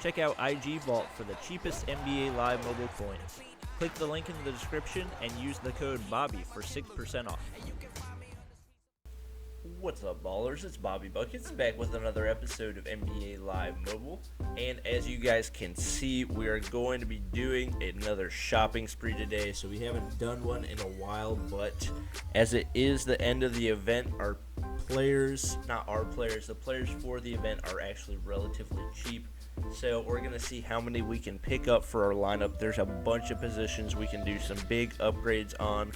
Check out IG Vault for the cheapest NBA Live mobile coins. Click the link in the description and use the code Bobby for 6% off. What's up, ballers? It's Bobby Buckets back with another episode of NBA Live Mobile. And as you guys can see, we are going to be doing another shopping spree today. So we haven't done one in a while, but as it is the end of the event, our players, not our players, the players for the event are actually relatively cheap. So we're going to see how many we can pick up for our lineup. There's a bunch of positions we can do some big upgrades on.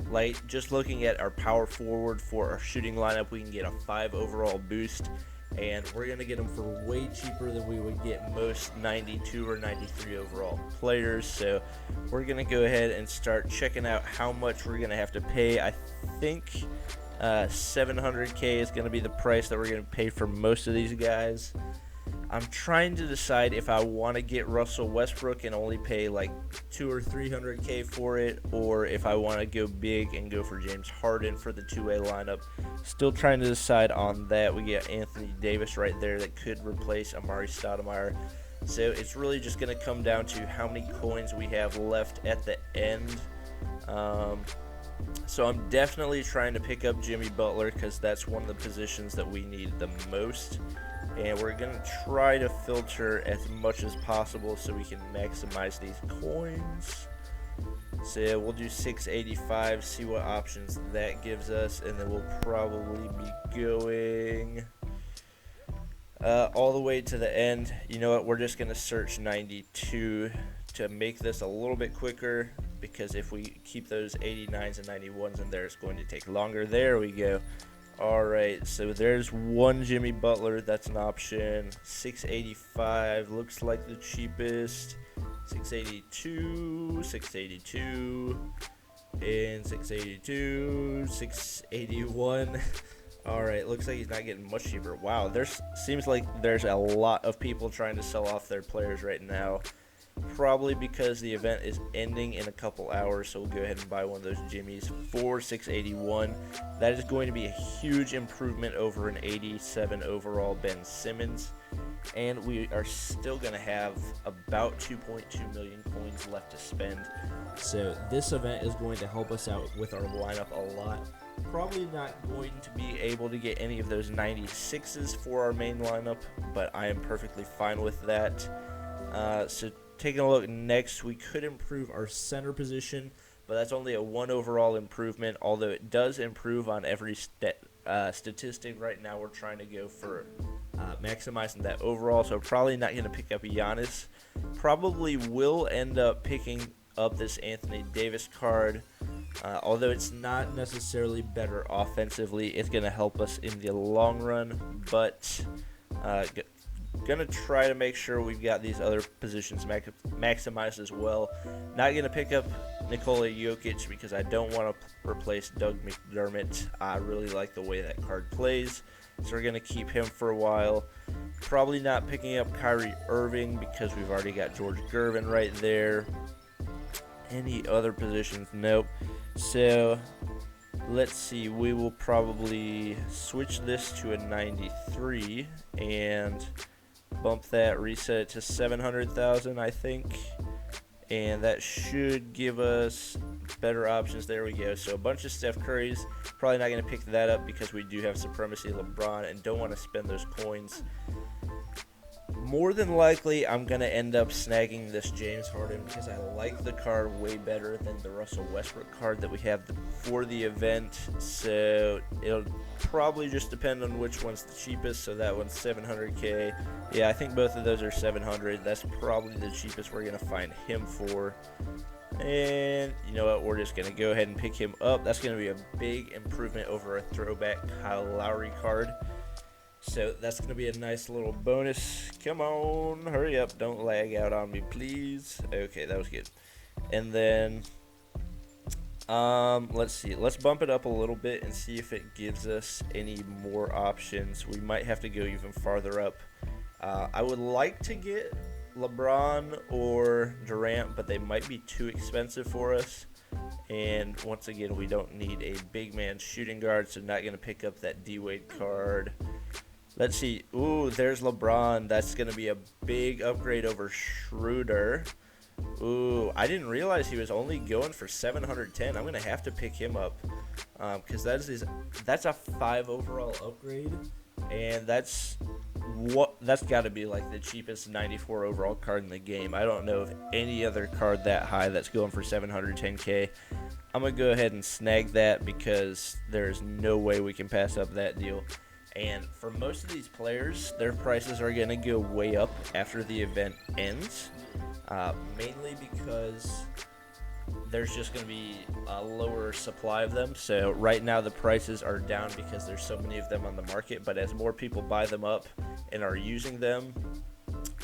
Like just looking at our power forward for our shooting lineup, we can get a 5 overall boost, and we're going to get them for way cheaper than we would get most 92 or 93 overall players. So we're going to go ahead and start checking out how much we're going to have to pay. I think 700k is going to be the price that we're going to pay for most of these guys. I'm trying to decide if I want to get Russell Westbrook and only pay like 200 or 300k for it, or if I want to go big and go for James Harden for the two-way lineup. Still trying to decide on that. We get Anthony Davis right there that could replace Amari Stoudemire. So it's really just going to come down to how many coins we have left at the end. So I'm definitely trying to pick up Jimmy Butler because that's one of the positions that we need the most. And we're going to try to filter as much as possible so we can maximize these coins. So we'll do 685, see what options that gives us, and then we'll probably be going all the way to the end. You know what, we're just going to search 92 to make this a little bit quicker, because if we keep those 89s and 91s in there, it's going to take longer. There we go. Alright, so there's one Jimmy Butler, that's an option. 685 looks like the cheapest. 682, 682, and 682, 681. Alright, looks like he's not getting much cheaper. Wow, seems like there's a lot of people trying to sell off their players right now. Probably because the event is ending in a couple hours, so we'll go ahead and buy one of those Jimmys for 681. That is going to be a huge improvement over an 87 overall Ben Simmons, and we are still going to have about 2.2 million coins left to spend. So this event is going to help us out with our lineup a lot. Probably not going to be able to get any of those 96s for our main lineup, but I am perfectly fine with that. So taking a look next, we could improve our center position, but that's only a 1 overall improvement, although it does improve on every statistic. Right now we're trying to go for maximizing that overall, so probably not going to pick up Giannis. Probably will end up picking up this Anthony Davis card, although it's not necessarily better offensively. It's going to help us in the long run, but gonna try to make sure we've got these other positions maximized as well. Not gonna pick up Nikola Jokic because I don't want to replace Doug McDermott. I really like the way that card plays, so we're gonna keep him for a while. Probably not picking up Kyrie Irving because we've already got George Gervin right there. Any other positions? Nope. So let's see, we will probably switch this to a 93 and bump that, reset it to 700,000, I think, and that should give us better options. There we go. So a bunch of Steph Currys. Probably not going to pick that up because we do have Supremacy LeBron and don't want to spend those coins. More than likely, I'm going to end up snagging this James Harden because I like the card way better than the Russell Westbrook card that we have for the event. So it'll probably just depend on which one's the cheapest. So that one's 700k. Yeah, I think both of those are 700. That's probably the cheapest we're going to find him for. And you know what? We're just going to go ahead and pick him up. That's going to be a big improvement over a throwback Kyle Lowry card. So that's going to be a nice little bonus. Come on, hurry up. Don't lag out on me, please. Okay, that was good. And then, let's see. Let's bump it up a little bit and see if it gives us any more options. We might have to go even farther up. I would like to get LeBron or Durant, but they might be too expensive for us. And once again, we don't need a big man shooting guard, so not going to pick up that D-Wade card. Let's see. Ooh, there's LeBron. That's going to be a big upgrade over Schroeder. Ooh, I didn't realize he was only going for 710. I'm going to have to pick him up because that's a 5 overall upgrade, and that's got to be like the cheapest 94 overall card in the game. I don't know of any other card that high that's going for 710k. I'm going to go ahead and snag that because there's no way we can pass up that deal. And for most of these players, their prices are going to go way up after the event ends, mainly because there's just going to be a lower supply of them. So right now the prices are down because there's so many of them on the market, but as more people buy them up and are using them,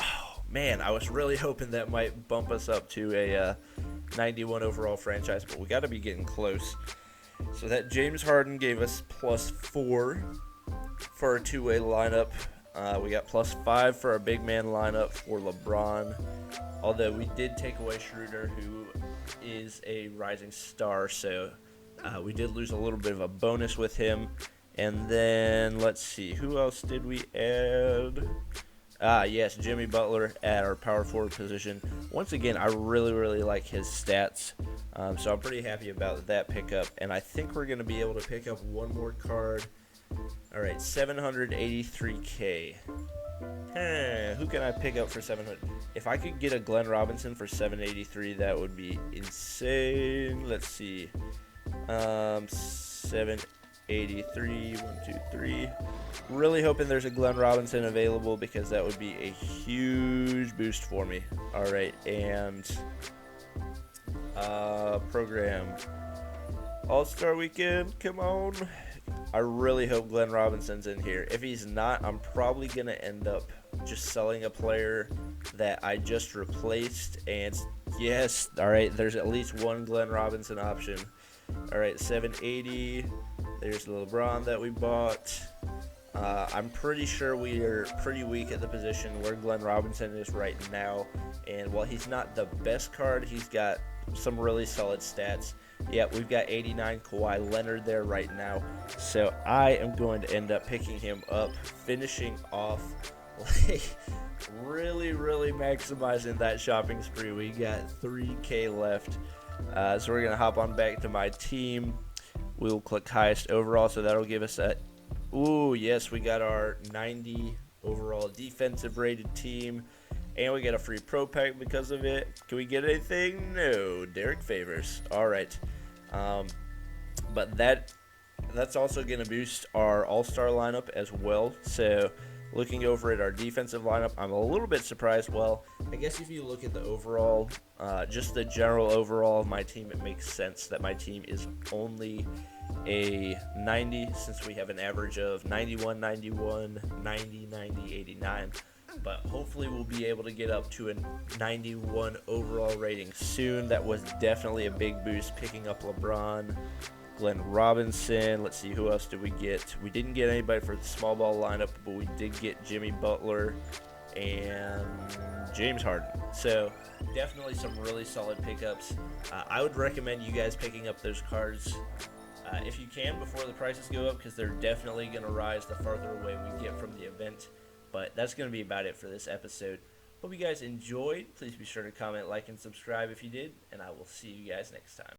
oh man, I was really hoping that might bump us up to a 91 overall franchise, but we got to be getting close. So that James Harden gave us +4 for our two-way lineup. We got +5 for our big man lineup for LeBron, although we did take away Schroeder, who is a rising star, so we did lose a little bit of a bonus with him. And then let's see, who else did we add? Yes, Jimmy Butler at our power forward position. Once again, I really like his stats, so I'm pretty happy about that pickup. And I think we're going to be able to pick up one more card. All right, 783k. Who can I pick up for 700? If I could get a Glenn Robinson for 783, that would be insane. Let's see. 783, 1, 2, 3. Really hoping there's a Glenn Robinson available because that would be a huge boost for me. All right, and program All-Star Weekend, come on. I really hope Glenn Robinson's in here. If he's not, I'm probably going to end up just selling a player that I just replaced. And yes, all right, there's at least one Glenn Robinson option. All right, 780. There's the LeBron that we bought. I'm pretty sure we are pretty weak at the position where Glenn Robinson is right now. And while he's not the best card, he's got some really solid stats. Yeah, we've got 89 Kawhi Leonard there right now. So I am going to end up picking him up, finishing off, like, really maximizing that shopping spree. We got 3K left. So we're going to hop on back to my team. We'll click highest overall, so that'll give us that. Ooh, yes, we got our 90 overall defensive rated team. And we get a free pro pack because of it. Can we get anything? No. Derek Favors. All right. But that's also going to boost our all-star lineup as well. So looking over at our defensive lineup, I'm a little bit surprised. Well, I guess if you look at the overall, just the general overall of my team, it makes sense that my team is only a 90 since we have an average of 91, 91, 90, 90, 89. But hopefully we'll be able to get up to a 91 overall rating soon. That was definitely a big boost picking up LeBron, Glenn Robinson. Let's see, who else did we get? We didn't get anybody for the small ball lineup, but we did get Jimmy Butler and James Harden. So definitely some really solid pickups. I would recommend you guys picking up those cards if you can before the prices go up, because they're definitely going to rise the farther away we get from the event. But that's going to be about it for this episode. Hope you guys enjoyed. Please be sure to comment, like, and subscribe if you did, and I will see you guys next time.